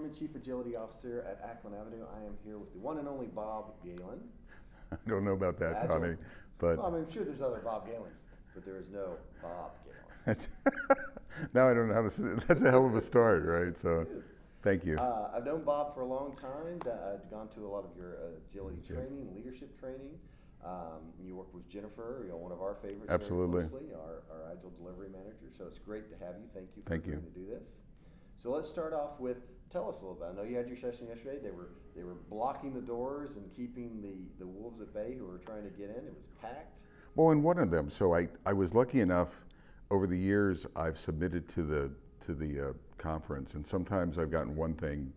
Department Chief Agility Officer at Ackland Avenue. I am here with the one and only Bob Galen. I don't know about that, Agile. Tommy, but Well, I'm sure there's other Bob Galens, but there is no Bob Galen. now I don't know how to say it. That's a hell of a start, right? So, thank you. I've known Bob for a long time. I've gone to a lot of your agility training, leadership training. You work with Jennifer, one of our favorites. Absolutely. Very closely, our Agile delivery manager. So it's great to have you. Thank you for Thank agreeing to do this. So let's start off with, tell us a little bit. I know you had your session yesterday. They were blocking the doors and keeping the wolves at bay who were trying to get in. It was packed. Well, in one of them, so I was lucky enough. Over the years, I've submitted to the conference, and sometimes I've gotten one thing,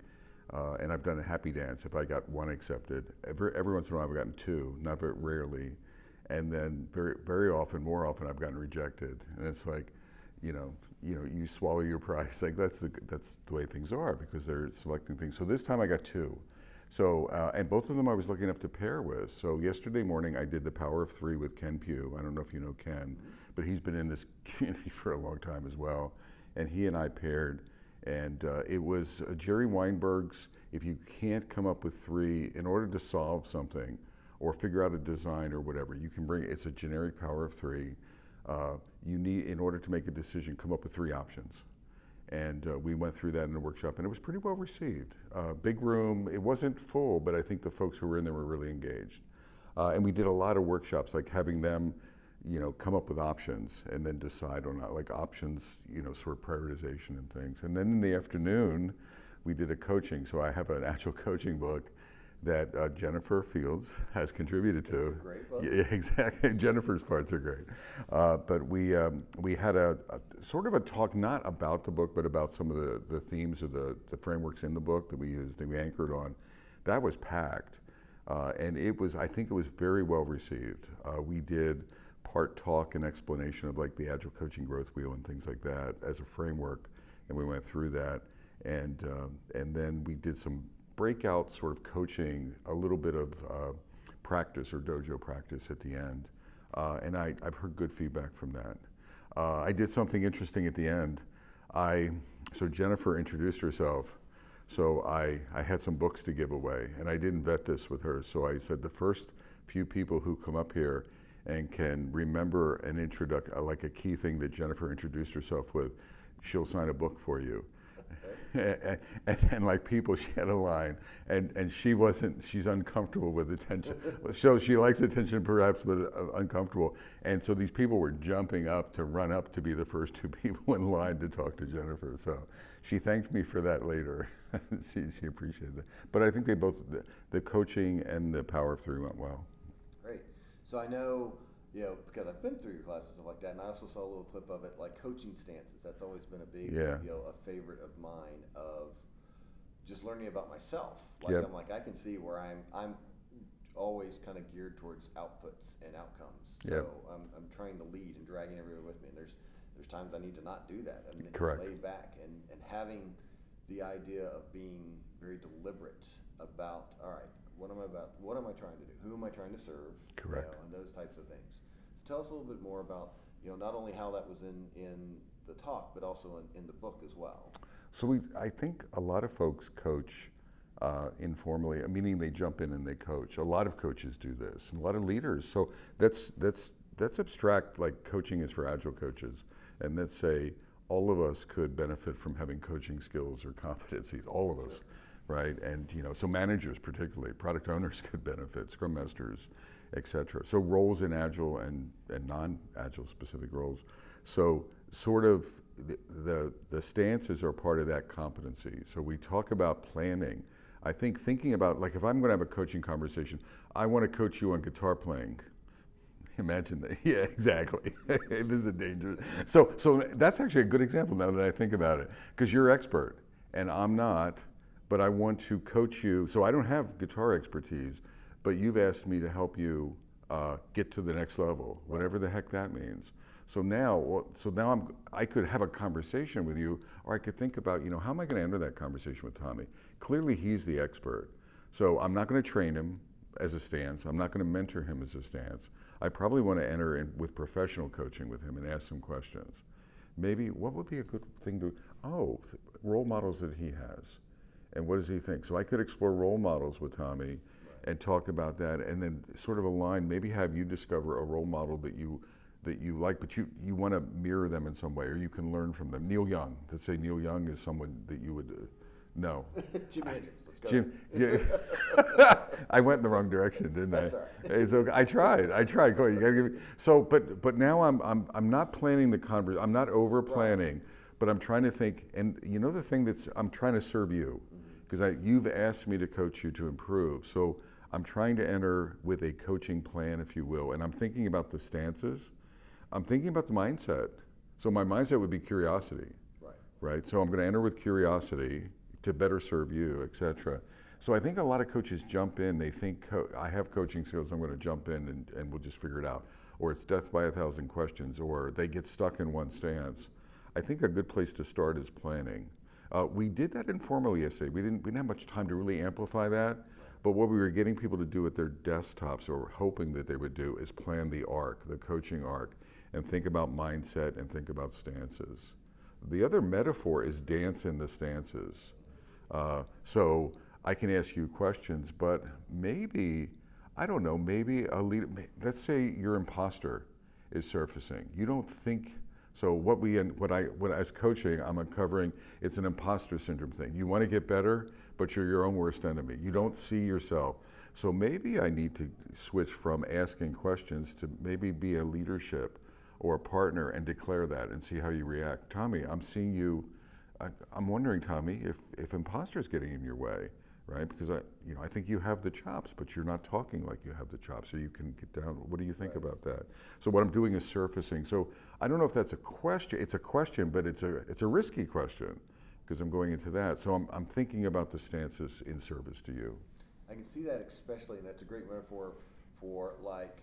and I've done a happy dance if I got one accepted. Every once in a while, I've gotten two, not very rarely, and then very often, more often, I've gotten rejected, and it's like, you swallow your pride. It's like that's the way things are because they're selecting things. So this time I got two. So and both of them I was lucky enough to pair with. So yesterday morning I did the Power of Three with Ken Pugh. I don't know if you know Ken, but he's been in this community for a long time as well. And he and I paired, and it was Jerry Weinberg's. If you can't come up with three in order to solve something, or figure out a design or whatever, you can bring. It's a generic Power of Three. You need, in order to make a decision, come up with three options. And we went through that in the workshop, and it was pretty well received. Big room, it wasn't full, but I think the folks who were in there were really engaged. And we did a lot of workshops, like having them, come up with options and then decide on, like options, sort of prioritization and things. And then in the afternoon, we did a coaching. So I have an Agile coaching book that Jennifer Fields has contributed to. That's a great book. Yeah, exactly. Jennifer's parts are great. But we had a sort of a talk, not about the book, but about some of the themes of the frameworks in the book that we used, that we anchored on. That was packed. And I think it was very well received. We did part talk and explanation of like the Agile Coaching Growth Wheel and things like that as a framework. And we went through that. And then we did some breakout sort of coaching, a little bit of practice or dojo practice at the end. And I've heard good feedback from that. I did something interesting at the end. So Jennifer introduced herself. So I had some books to give away, and I didn't vet this with her. So I said the first few people who come up here and can remember an introduction, like a key thing that Jennifer introduced herself with, she'll sign a book for you. And like people, she had a line, and she's uncomfortable with attention. So she likes attention perhaps, but uncomfortable. And so these people were jumping up to run up to be the first two people in line to talk to Jennifer. So she thanked me for that later. she appreciated it. But I think they both, the coaching and the Power of Three went well. Great. So I know, because I've been through your classes and stuff like that, and I also saw a little clip of it, like coaching stances. That's always been a big, a favorite of mine, of just learning about myself. Like I'm like, I can see where I'm always kind of geared towards outputs and outcomes. So I'm trying to lead and dragging everybody with me. And there's times I need to not do that. I mean, lay back and having the idea of being very deliberate about, all right, what am I trying to do? Who am I trying to serve? Correct. And those types of things. So tell us a little bit more about, not only how that was in the talk, but also in the book as well. So I think a lot of folks coach informally, meaning they jump in and they coach. A lot of coaches do this, and a lot of leaders. So that's abstract, like coaching is for Agile coaches. And let's say all of us could benefit from having coaching skills or competencies, all of us. Right, and so managers particularly, product owners could benefit, Scrum Masters, et cetera. So roles in Agile and non-Agile specific roles. So sort of the stances are part of that competency. So we talk about planning. I think thinking about, like if I'm going to have a coaching conversation, I want to coach you on guitar playing. Imagine that. Yeah, exactly. This is a danger. So that's actually a good example now that I think about it, because you're expert and I'm not. But I want to coach you, so I don't have guitar expertise, but you've asked me to help you get to the next level, whatever the heck that means. So now I could have a conversation with you, or I could think about, how am I going to enter that conversation with Tommy? Clearly he's the expert. So I'm not going to train him as a stance. I'm not going to mentor him as a stance. I probably want to enter in with professional coaching with him and ask some questions. Maybe what would be a good thing to, role models that he has. And what does he think? So I could explore role models with Tommy and talk about that, and then sort of align, maybe have you discover a role model that you like, but you want to mirror them in some way, or you can learn from them. Neil Young, let's say Neil Young is someone that you would know. Jim Andrews, let's go. Jim, yeah. I went in the wrong direction, didn't I? That's all right. It's okay. I tried. Go ahead. You gotta give me, so, but now I'm not planning the conversation. I'm not over planning, but I'm trying to think. And you know the thing I'm trying to serve you, because you've asked me to coach you to improve. So I'm trying to enter with a coaching plan, if you will, and I'm thinking about the stances. I'm thinking about the mindset. So my mindset would be curiosity, right? So I'm going to enter with curiosity to better serve you, et cetera. So I think a lot of coaches jump in, they think, I have coaching skills, I'm going to jump in and we'll just figure it out. Or it's death by 1,000 questions, or they get stuck in one stance. I think a good place to start is planning. We did that informally yesterday. We didn't have much time to really amplify that, but what we were getting people to do at their desktops, or hoping that they would do, is plan the arc, the coaching arc, and think about mindset and think about stances. The other metaphor is dance in the stances. So I can ask you questions, but maybe, I don't know, maybe a leader, let's say your imposter is surfacing. You don't think, so what as coaching, I'm uncovering, it's an imposter syndrome thing. You want to get better, but you're your own worst enemy. You don't see yourself. So maybe I need to switch from asking questions to maybe be a leadership or a partner and declare that and see how you react. Tommy, I'm seeing you, I'm wondering, Tommy, if imposter is getting in your way, right? Because I think you have the chops, but you're not talking like you have the chops, so you can get down. What do you think about that? So what I'm doing is surfacing. So I don't know if that's a question. It's a question, but it's a risky question, because I'm going into that. So I'm thinking about the stances in service to you. I can see that, especially, and that's a great metaphor for, like,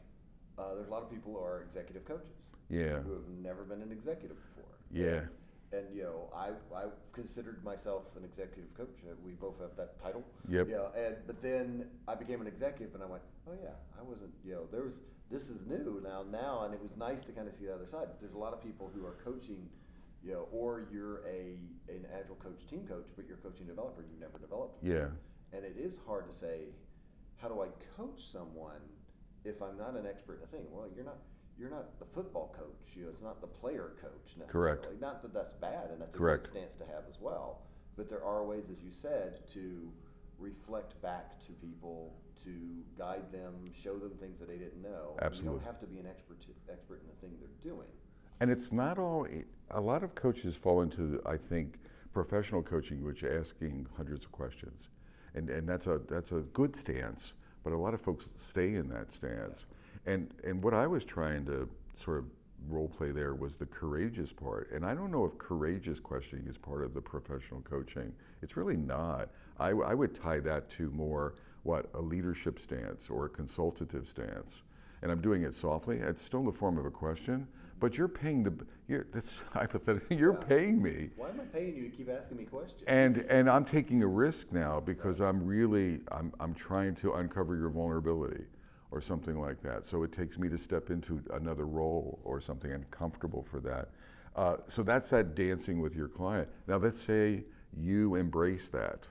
there's a lot of people who are executive coaches. Yeah. Who have never been an executive before. Yeah. And I considered myself an executive coach. We both have that title. Yep. But then I became an executive, and I went, oh yeah, I wasn't. This is new now, and it was nice to kind of see the other side. But there's a lot of people who are coaching, or you're an Agile coach, team coach, but you're coaching a developer, and you've never developed. Yeah. And it is hard to say, how do I coach someone if I'm not an expert in a thing? Well, you're not the football coach. It's not the player coach necessarily. Correct. Not that that's bad, and that's Correct. a great stance to have as well. But there are ways, as you said, to reflect back to people, to guide them, show them things that they didn't know. Absolutely. You don't have to be an expert in the thing they're doing. And it's not all. A lot of coaches fall into, I think, professional coaching, which is asking hundreds of questions, and that's a good stance. But a lot of folks stay in that stance. And what I was trying to sort of role play there was the courageous part. And I don't know if courageous questioning is part of the professional coaching. It's really not. I would tie that to more, a leadership stance or a consultative stance. And I'm doing it softly. It's still in the form of a question, but you're paying that's hypothetical. You're paying me. Why am I paying you to keep asking me questions? And I'm taking a risk now because I'm trying to uncover your vulnerability, or something like that. So it takes me to step into another role or something, and comfortable for that. So that's that dancing with your client. Now let's say you embrace that.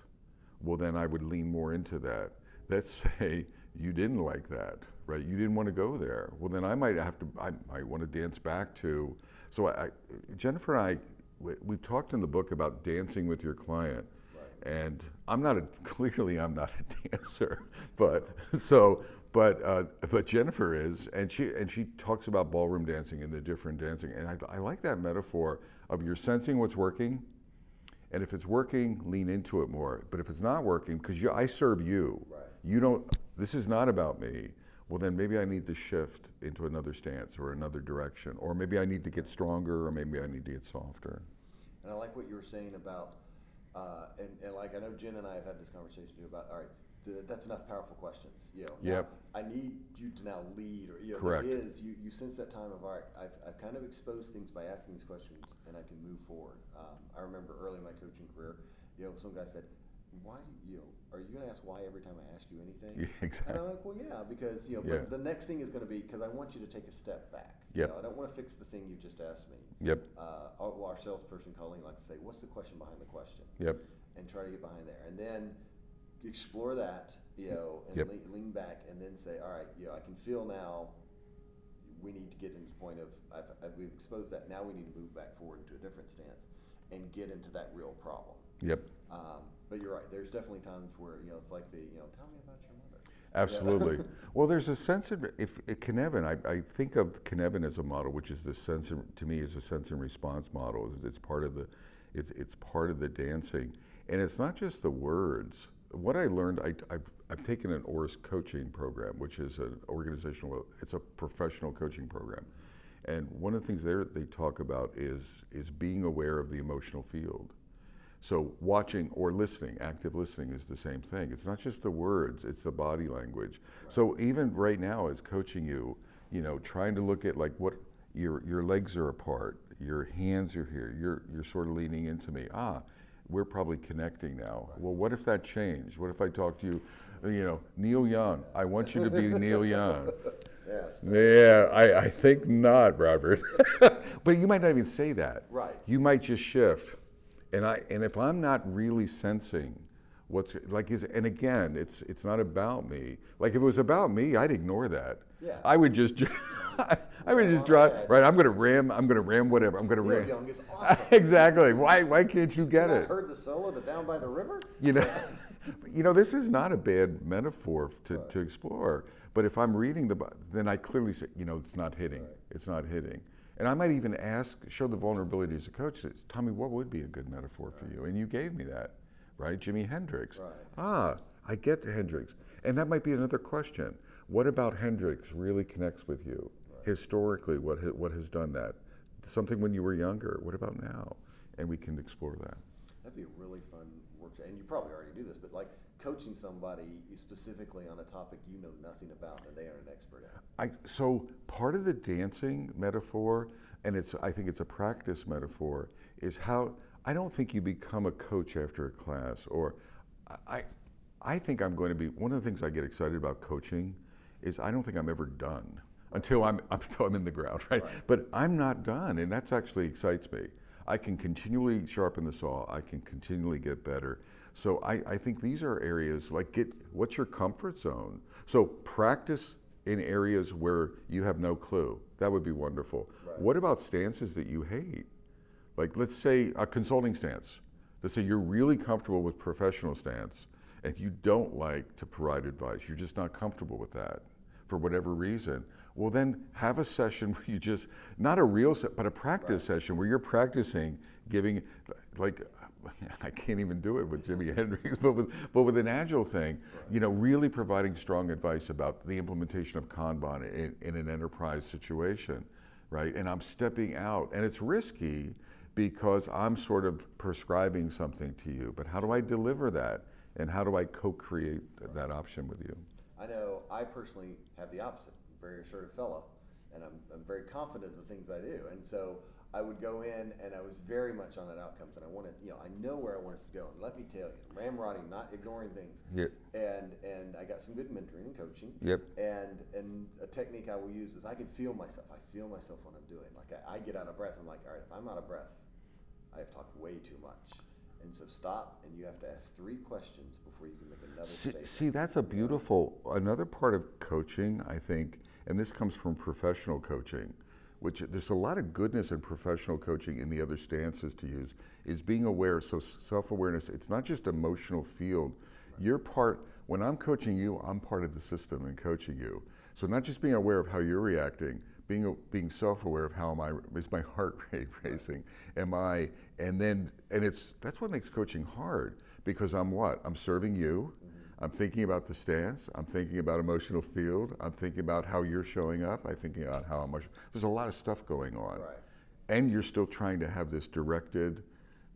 Well, then I would lean more into that. Let's say you didn't like that, right? You didn't want to go there. Well, then I might want to dance back to, so Jennifer and I, we've talked in the book about dancing with your client. And clearly I'm not a dancer, but Jennifer is, and she talks about ballroom dancing and the different dancing, and I like that metaphor of you're sensing what's working, and if it's working, lean into it more. But if it's not working, because I serve you, you don't. This is not about me. Well, then maybe I need to shift into another stance or another direction, or maybe I need to get stronger, or maybe I need to get softer. And I like what you were saying about. And like I know Jen and I have had this conversation too about, all right, that's enough powerful questions. Yep. I need you to now lead, or Correct. There is you sense that time of, all right, I've kind of exposed things by asking these questions, and I can move forward. I remember early in my coaching career, some guy said, why do you, are you going to ask why every time I ask you anything? Yeah, exactly. And I'm like, well, yeah, because, but the next thing is going to be, because I want you to take a step back. Yep. I don't want to fix the thing you just asked me. Yep. Our salesperson calling likes to say, what's the question behind the question? Yep. And try to get behind there. And then explore that, and yep. lean back and then say, all right, I can feel now we need to get into the point of, we've exposed that, now we need to move back forward into a different stance and get into that real problem. Yep. But you're right, there's definitely times where, it's like tell me about your mother. Absolutely. Well, there's a sense of, if Cynefin, I think of Cynefin as a model, which is the sense, to me, is a sense and response model. It's part of the, it's part of the dancing. And it's not just the words. What I learned, I've taken an ORS coaching program, which is an organizational, it's a professional coaching program. And one of the things there they talk about is being aware of the emotional field. So watching or listening, active listening is the same thing. It's not just the words, it's the body language. Right. So even right now as coaching you, trying to look at like what your legs are apart, your hands are here, you're sort of leaning into me. We're probably connecting now. Right. Well, what if that changed? What if I talk to you, Neil Young, I want you to be Neil Young. Yes. Yeah, I think not, Robert. But you might not even say that. Right. You might just shift. And if I'm not really sensing what's like and again, it's not about me. Like if it was about me, I'd ignore that. Yeah. I would just drive right. I'm gonna ram whatever. I'm gonna ram. Young is awesome. Exactly. Why can't you get it? Heard the solo to Down by the River? This is not a bad metaphor to explore. But if I'm reading then I clearly say, it's not hitting. Right. It's not hitting. And I might even show the vulnerability as a coach. Tell me what would be a good metaphor for you. And you gave me that, right? Jimi Hendrix. Right. I get the Hendrix. And that might be another question. What about Hendrix really connects with you? Right. Historically, what has done that? Something when you were younger. What about now? And we can explore that. That'd be a really fun work. And you probably already do this, but like coaching somebody specifically on a topic you know nothing about and they are an expert at. So part of the dancing metaphor, and I think it's a practice metaphor, is how I don't think you become a coach after a class, or I think I'm going to be, one of the things I get excited about coaching is I don't think I'm ever done until I'm in the ground, right? But I'm not done, and that's actually excites me. I can continually sharpen the saw, I can continually get better. So I think these are areas like what's your comfort zone? So practice in areas where you have no clue. That would be wonderful. Right. What about stances that you hate? Like let's say a consulting stance. Let's say you're really comfortable with professional stance and you don't like to provide advice. You're just not comfortable with that for whatever reason. Well then have a session where you just, not a real but a practice session where you're practicing giving, like, I can't even do it with Jimi Hendrix, but with an Agile thing, really providing strong advice about the implementation of Kanban in an enterprise situation, right? And I'm stepping out, and it's risky because I'm sort of prescribing something to you, but how do I deliver that? And how do I co-create that option with you? I know I personally have the opposite. I'm a very assertive fellow, and I'm very confident of the things I do, and so I would go in and I was very much on that outcomes, and I wanted, I know where I want us to go. And let me tell you, ramrodding, not ignoring things. Yep. And I got some good mentoring and coaching. Yep. And a technique I will use is I can feel myself. I feel myself when I'm doing. Like I get out of breath. I'm like, all right, if I'm out of breath, I have talked way too much. And so stop, and you have to ask 3 questions before you can make another statement. See, that's a beautiful, another part of coaching, I think, and this comes from professional coaching, which there's a lot of goodness in professional coaching in the other stances to use, is being aware. So self-awareness, it's not just emotional field. Right. You're part, when I'm coaching you, I'm part of the system in coaching you. So not just being aware of how you're reacting, being self-aware of is my heart rate racing? That's what makes coaching hard, because I'm serving you. I'm thinking about the stance, I'm thinking about emotional field, I'm thinking about how you're showing up, I'm thinking about how much, there's a lot of stuff going on. Right. And you're still trying to have this directed,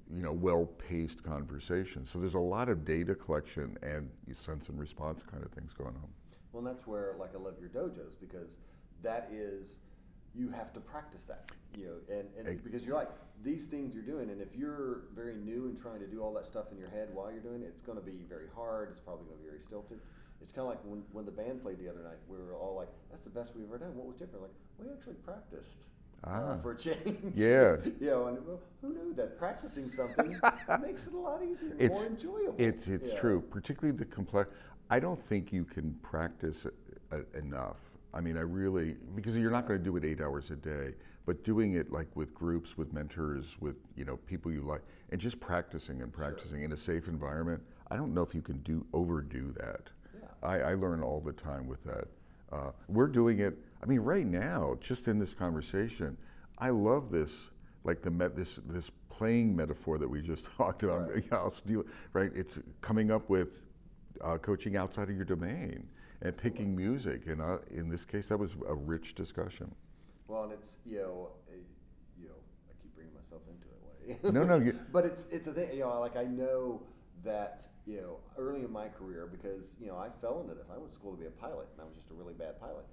well-paced conversation. So there's a lot of data collection and sense and response kind of things going on. Well, and that's where, like, I love your dojos, because that is you have to practice that, and because you're like, these things you're doing, and if you're very new and trying to do all that stuff in your head while you're doing it, it's going to be very hard. It's probably going to be very stilted. It's kind of like when the band played the other night, we were all like, that's the best we've ever done. What was different? Like, we actually practiced. For a change. Yeah. And who knew that practicing something makes it a lot easier and more enjoyable. It's true, particularly the complex. I don't think you can practice enough. I mean, because you're not going to do it 8 hours a day, but doing it like with groups, with mentors, with people you like, and just practicing in a safe environment. I don't know if you can overdo that. Yeah. I learn all the time with that. We're doing it. I mean, right now, just in this conversation, I love this, like this playing metaphor that we just talked about. Right. It's coming up with coaching outside of your domain and picking music. And in this case, that was a rich discussion. Well, and it's I keep bringing myself into it. No. But it's a thing. Like I know that early in my career, because I fell into this. I went to school to be a pilot, and I was just a really bad pilot.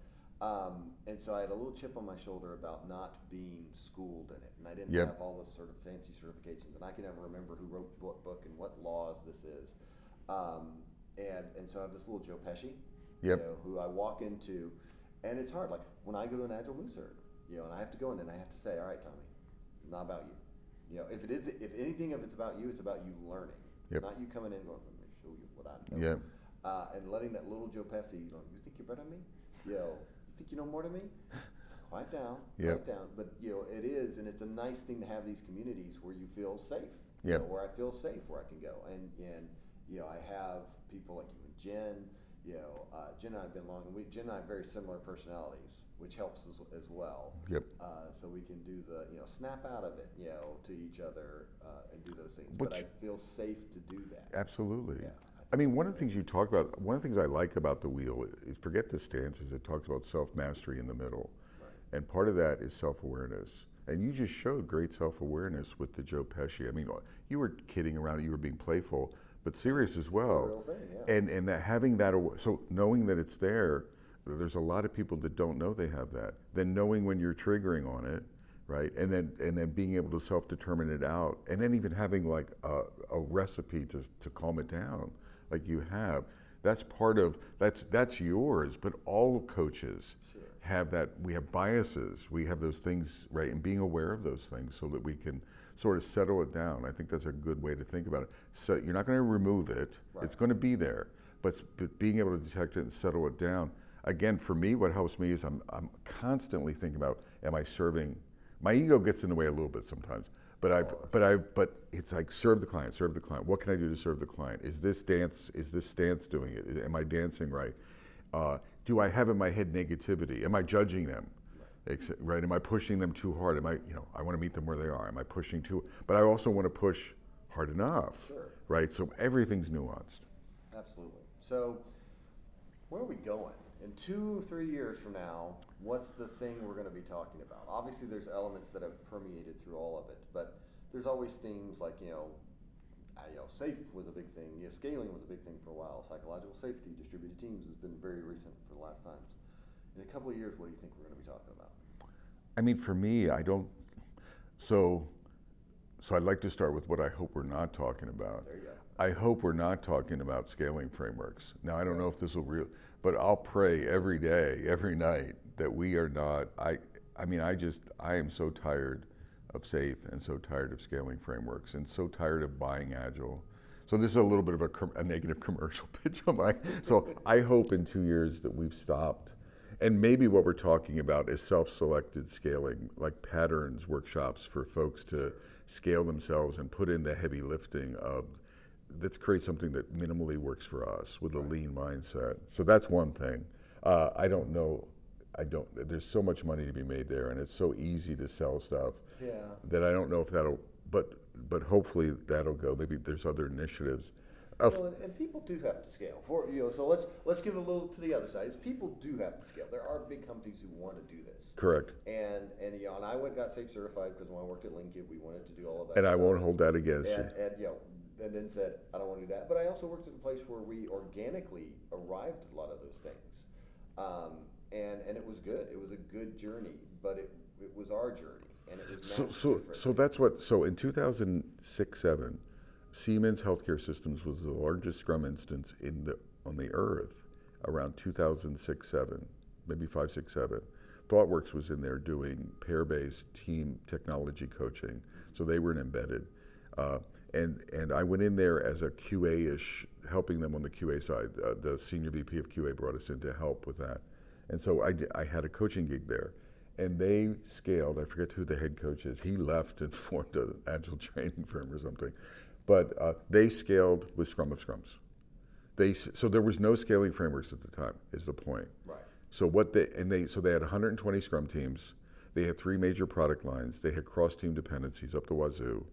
And so I had a little chip on my shoulder about not being schooled in it, and I didn't have all the sort of fancy certifications, and I can never remember who wrote what book and what laws this is. And so I have this little Joe Pesci, who I walk into, and it's hard. Like when I go to an Agile Moose Cert, and I have to go in and I have to say, all right, Tommy, it's not about you. If anything, if it's about you, it's about you learning. Not you coming in and going, let me show you what I know. And letting that little Joe Pesci, you think you're better than me? You think you know more than me? It's like, quiet down. But it is, and it's a nice thing to have these communities where you feel safe. Where I feel safe, where I can go, and I have people like you and Jen. Jen and I have been long, and Jen and I have very similar personalities, which helps as well. So we can do the snap out of it, to each other and do those things. But I feel safe to do that. Absolutely. Yeah. I mean, one of the things you talk about, one of the things I like about the wheel is, forget the stances, it talks about self-mastery in the middle. Right. And part of that is self-awareness. And you just showed great self-awareness with the Joe Pesci. I mean, you were kidding around, you were being playful, but serious as well. It's a real thing, And that having that, so knowing that it's there, there's a lot of people that don't know they have that. Then knowing when you're triggering on it, right? And then being able to self-determine it out, and then even having like a recipe to calm it down, like you have. That's part of, that's yours, but all coaches have that. We have biases, we have those things, right? And being aware of those things so that we can sort of settle it down. I think that's a good way to think about it. So you're not going to remove it, it's going to be there, but being able to detect it and settle it down. Again, for me, what helps me is I'm constantly thinking about, am I serving? My ego gets in the way a little bit sometimes, but it's like serve the client. What can I do to serve the client? Is this stance doing it? Am I dancing right? Do I have in my head negativity? Am I judging them? Right? Am I pushing them too hard? I want to meet them where they are. Am I pushing too? But I also want to push hard enough, right? So everything's nuanced. Absolutely. So where are we going? In 2 or 3 years from now, what's the thing we're going to be talking about? Obviously, there's elements that have permeated through all of it, but there's always things like, safe was a big thing. Scaling was a big thing for a while. Psychological safety, distributed teams has been very recent for the last times. In a couple of years, what do you think we're going to be talking about? I mean, for me, I don't. So I'd like to start with what I hope we're not talking about. There you go. I hope we're not talking about scaling frameworks. Now, I don't know if this will but I'll pray every day, every night that we are not. I am so tired of SAFe and so tired of scaling frameworks and so tired of buying Agile. So this is a little bit of a negative commercial pitch on mine. So I hope in 2 years that we've stopped. And maybe what we're talking about is self-selected scaling, like patterns, workshops for folks to scale themselves and put in the heavy lifting of, let's create something that minimally works for us with a lean mindset. So that's one thing. There's so much money to be made there, and it's so easy to sell stuff that I don't know if that'll, but hopefully that'll go. Maybe there's other initiatives. Well, and people do have to scale. So let's give a little to the other side. Is people do have to scale. There are big companies who want to do this. Correct. And I went and got SAFe certified because when I worked at Linkit, we wanted to do all of that. And stuff. I won't hold that against you. And then said, I don't want to do that. But I also worked at a place where we organically arrived at a lot of those things. and it was good. It was a good journey, but it was our journey, and it was so that's what. So in 2006-07, Siemens Healthcare Systems was the largest Scrum instance on the earth around 2006-07, maybe 5-6-7. ThoughtWorks was in there doing pair-based team technology coaching, so they were embedded. And I went in there as a QA-ish, helping them on the QA side. The senior VP of QA brought us in to help with that. And so I had a coaching gig there. And they scaled, I forget who the head coach is, he left and formed an Agile training firm or something. But they scaled with Scrum of Scrums. So there was no scaling frameworks at the time, is the point. Right. So they had 120 Scrum teams. They had 3 major product lines. They had cross-team dependencies up the wazoo.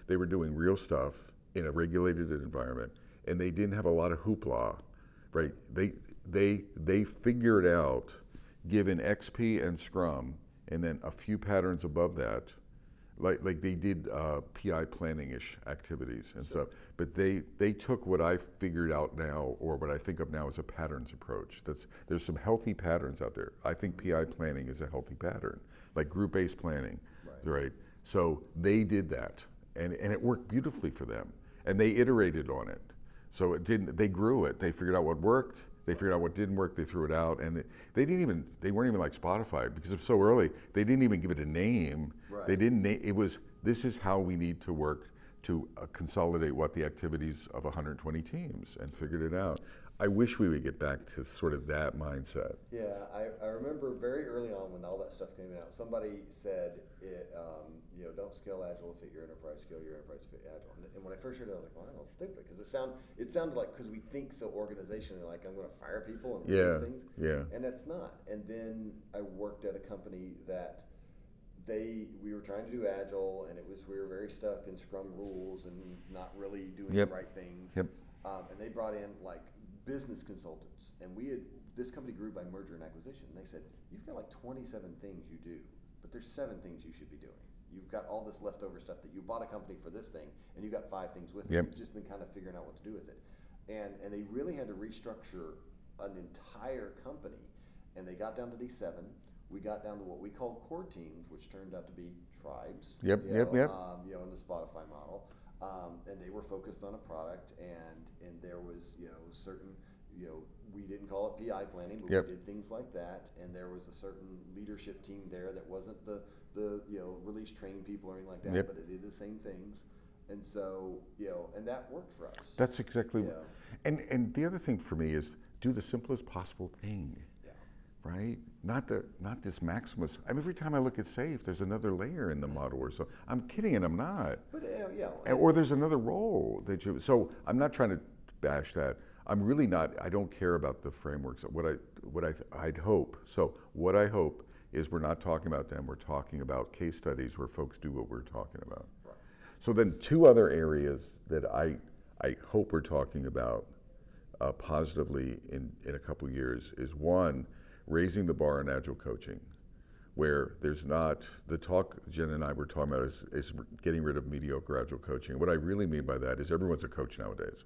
They were doing real stuff in a regulated environment, and they didn't have a lot of hoopla, right? They figured out, given XP and Scrum, and then a few patterns above that, like they did PI planning-ish activities and stuff. But they took what I figured out now, or what I think of now as a patterns approach. There's some healthy patterns out there. I think PI planning is a healthy pattern, like group-based planning, right? So they did that, and it worked beautifully for them. And they iterated on it. So they grew it. They figured out what worked. They figured out what didn't work. They threw it out, and they weren't even like Spotify, because it's so early. They didn't even give it a name. Right. They didn't. It was, this is how we need to work to consolidate what the activities of 120 teams, and figured it out. I wish we would get back to sort of that mindset. Yeah, I remember very early on when all that stuff came out, somebody said, don't scale Agile to fit your enterprise, scale your enterprise to fit Agile. And when I first heard it, I was like, wow, that's stupid, because it sounded like, because we think so organizationally, like I'm going to fire people and do things. Yeah. And that's not. And then I worked at a company that we were trying to do Agile, and we were very stuck in Scrum rules and not really doing the right things. Yep. And they brought in like business consultants, and this company grew by merger and acquisition. And they said, you've got like 27 things you do, but there's 7 things you should be doing. You've got all this leftover stuff that you bought a company for this thing, and you got 5 things with it. You've just been kind of figuring out what to do with it. And they really had to restructure an entire company, and they got down to these 7. We got down to what we called core teams, which turned out to be tribes. Yep. In the Spotify model. And they were focused on a product, and there was, certain, we didn't call it PI planning, but we did things like that. And there was a certain leadership team there that wasn't the release training people or anything like that, but it did the same things. And so, and that worked for us. That's exactly, and the other thing for me is do the simplest possible thing. Right? Not this Maximus. I mean, every time I look at SAFe, there's another layer in the model, or so. I'm kidding, and I'm not. But or there's another role that you. So I'm not trying to bash that. I'm really not. I don't care about the frameworks. I'd hope. So what I hope is we're not talking about them. We're talking about case studies where folks do what we're talking about. Right. So then 2 other areas that I hope we're talking about positively in a couple of years is, one, raising the bar in Agile coaching, where there's not, the talk Jen and I were talking about is getting rid of mediocre Agile coaching. And what I really mean by that is everyone's a coach nowadays,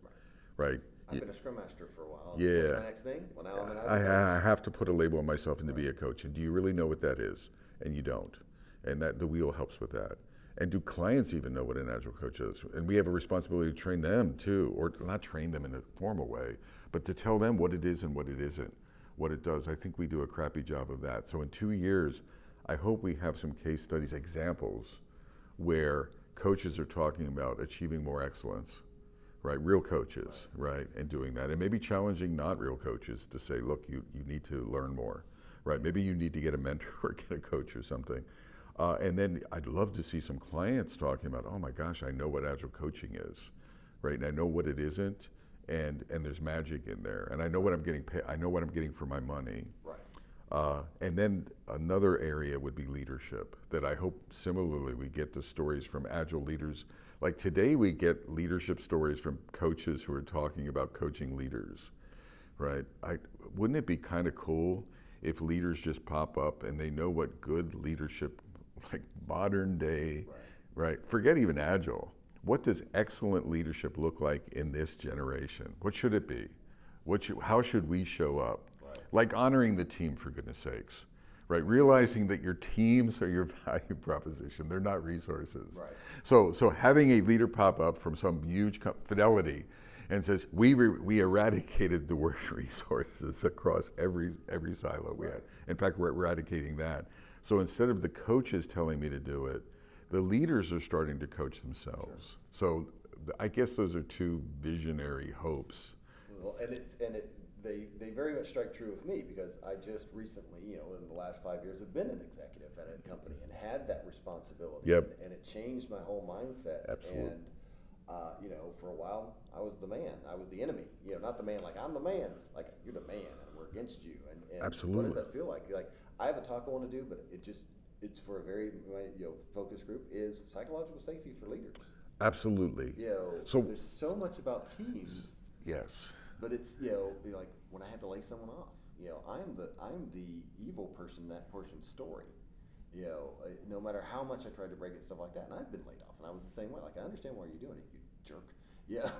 right? I've been a Scrum Master for a while. Yeah. What's my next thing? Well, now I'm an I have to put a label on myself and to be a coach. And do you really know what that is? And you don't. And that the wheel helps with that. And do clients even know what an Agile coach is? And we have a responsibility to train them too, or not train them in a formal way, but to tell them what it is and what it isn't. What it does. I think we do a crappy job of that. So in 2 years, I hope we have some case studies, examples, where coaches are talking about achieving more excellence, right? Real coaches, right? And doing that. And maybe challenging not real coaches to say, look, you need to learn more, right? Maybe you need to get a mentor or get a coach or something. And then I'd love to see some clients talking about, oh my gosh, I know what Agile coaching is, right? And I know what it isn't. And there's magic in there, and I know what I'm getting paid. I know what I'm getting for my money. Right. And then another area would be leadership. That I hope similarly we get the stories from Agile leaders. Like today, we get leadership stories from coaches who are talking about coaching leaders, right? Wouldn't it be kind of cool if leaders just pop up and they know what good leadership, like modern day, right? Forget even Agile. What does excellent leadership look like in this generation? What should it be? How should we show up? Right. Like honoring the team, for goodness sakes. Right, realizing that your teams are your value proposition; they're not resources. Right. So having a leader pop up from some huge Fidelity, and says we eradicated the word resources across every silo we had. In fact, we're eradicating that. So instead of the coaches telling me to do it, the leaders are starting to coach themselves. So I guess those are two visionary hopes. Well, they very much strike true with me, because I just recently, in the last 5 years, have been an executive at a company and had that responsibility. Yep. And it changed my whole mindset. Absolutely. And, for a while, I was the man. I was the enemy. Not the man like I'm the man. Like, you're the man and we're against you. And Absolutely. What does that feel like? Like, I have a talk I want to do, but it's for a very focus group, is psychological safety for leaders. Absolutely. So there's so much about teams. Yes. But it's like when I had to lay someone off. I'm the evil person in that person's story. No matter how much I tried to break it, stuff like that, and I've been laid off, and I was the same way. Like, I understand why you're doing it, you jerk. Yeah.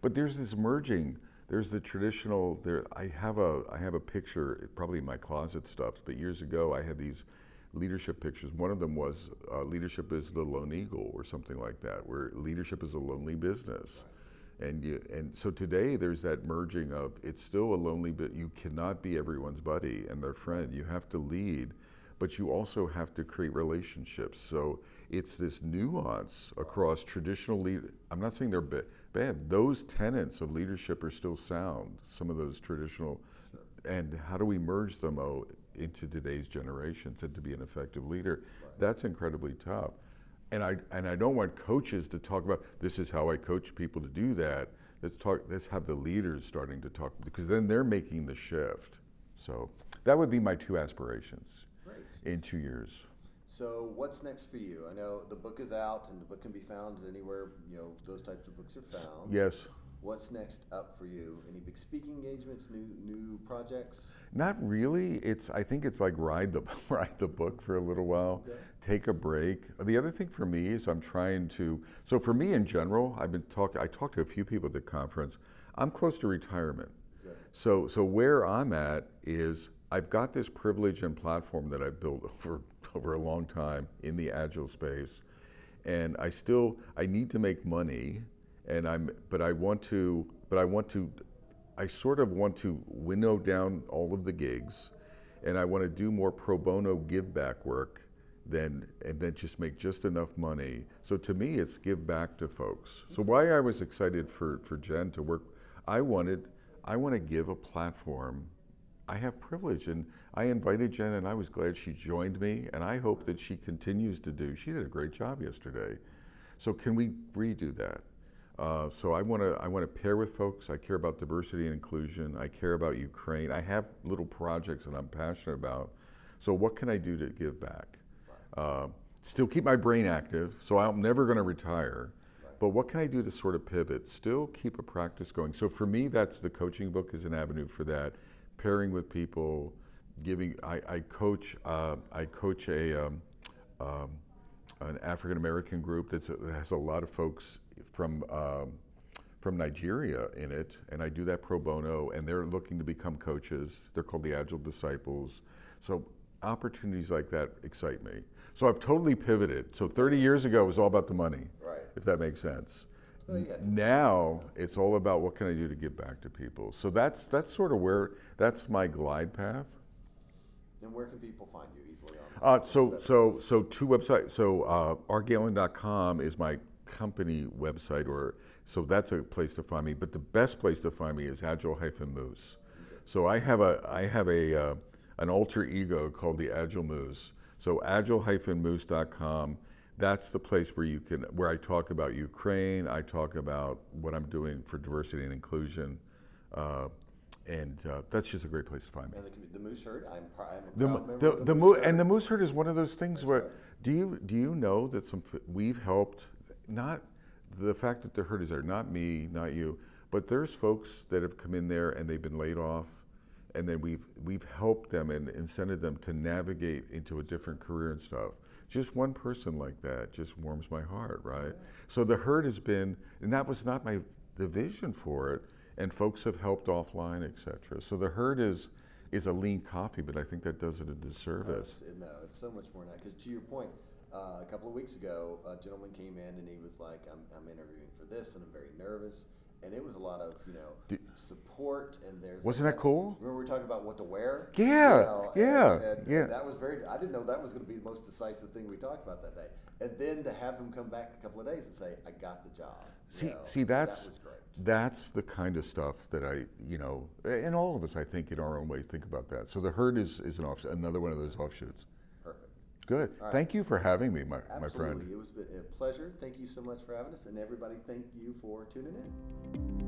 But there's this merging. There's the traditional. I have a picture, probably in my closet stuff. But years ago, I had these leadership pictures. One of them was leadership is the lone eagle, or something like that, where leadership is a lonely business. Right. And so today there's that merging of, it's still a lonely bit. You cannot be everyone's buddy and their friend. You have to lead, but you also have to create relationships. So it's this nuance across traditional I'm not saying they're bad. Those tenets of leadership are still sound, some of those traditional, and how do we merge them into today's generations and to be an effective leader? Right. That's incredibly tough. And I don't want coaches to talk about, this is how I coach people to do that. Let's have the leaders starting to talk, because then they're making the shift. So that would be my two aspirations. Great. In 2 years. So what's next for you? I know the book is out, and the book can be found anywhere those types of books are found. Yes. What's next up for you? Any big speaking engagements, new projects? Not really. I think it's like ride the book for a little while, okay. Take a break. The other thing for me is so for me in general, I talked to a few people at the conference. I'm close to retirement. Okay. So where I'm at is I've got this privilege and platform that I've built over a long time in the Agile space, and I need to make money. I sort of want to winnow down all of the gigs, and I want to do more pro bono give back work and then just make just enough money. So to me, it's give back to folks. So why I was excited for Jen to work, I want to give a platform. I have privilege, and I invited Jen, and I was glad she joined me, and I hope that she continues to she did a great job yesterday. So can we redo that? So I want to pair with folks. I care about diversity and inclusion. I care about Ukraine. I have little projects that I'm passionate about. So what can I do to give back? Right. Still keep my brain active, so I'm never going to retire. Right. But what can I do to sort of pivot? Still keep a practice going. So for me, that's the coaching book is an avenue for that. Pairing with people, I coach an African American group that has a lot of folks from Nigeria in it, and I do that pro bono, and they're looking to become coaches. They're called the Agile Disciples. So opportunities like that excite me. So I've totally pivoted. So 30 years ago it was all about the money, right, if that makes sense. Well, yeah. Now it's all about what can I do to give back to people. So that's sort of that's my glide path. And where can people find you easily So two websites. So Galen.com is my company website, so that's a place to find me. But the best place to find me is Agile-Moose. So I have an alter ego called the Agile Moose. So Agile-Moose.com. That's the place where I talk about Ukraine. I talk about what I'm doing for diversity and inclusion. And that's just a great place to find me. And the Moose Herd, I'm a proud member of the Moose Herd. And the Moose Herd is one of those things where, right. Do you know that we've helped, not the fact that the herd is there, not me, not you, but there's folks that have come in there and they've been laid off, and then we've helped them and incented them to navigate into a different career and stuff. Just one person like that just warms my heart, right? Yeah. So the herd has been, and that was not the vision for it, and folks have helped offline, et cetera. So the herd is is a lean coffee, but I think that does it a disservice. No, it's so much more than that. Because to your point, a couple of weeks ago, a gentleman came in and he was like, I'm interviewing for this and I'm very nervous. And it was a lot of, support, and wasn't that cool? Remember we were talking about what to wear? Yeah, yeah. That was I didn't know that was going to be the most decisive thing we talked about that day. And then to have him come back a couple of days and say, I got the job. See, that was great. That's the kind of stuff that and all of us, I think, in our own way, think about that. So the herd is another one of those offshoots. Perfect. Good. Right. Thank you for having me, my friend. Absolutely. It was a pleasure. Thank you so much for having us. And everybody, thank you for tuning in.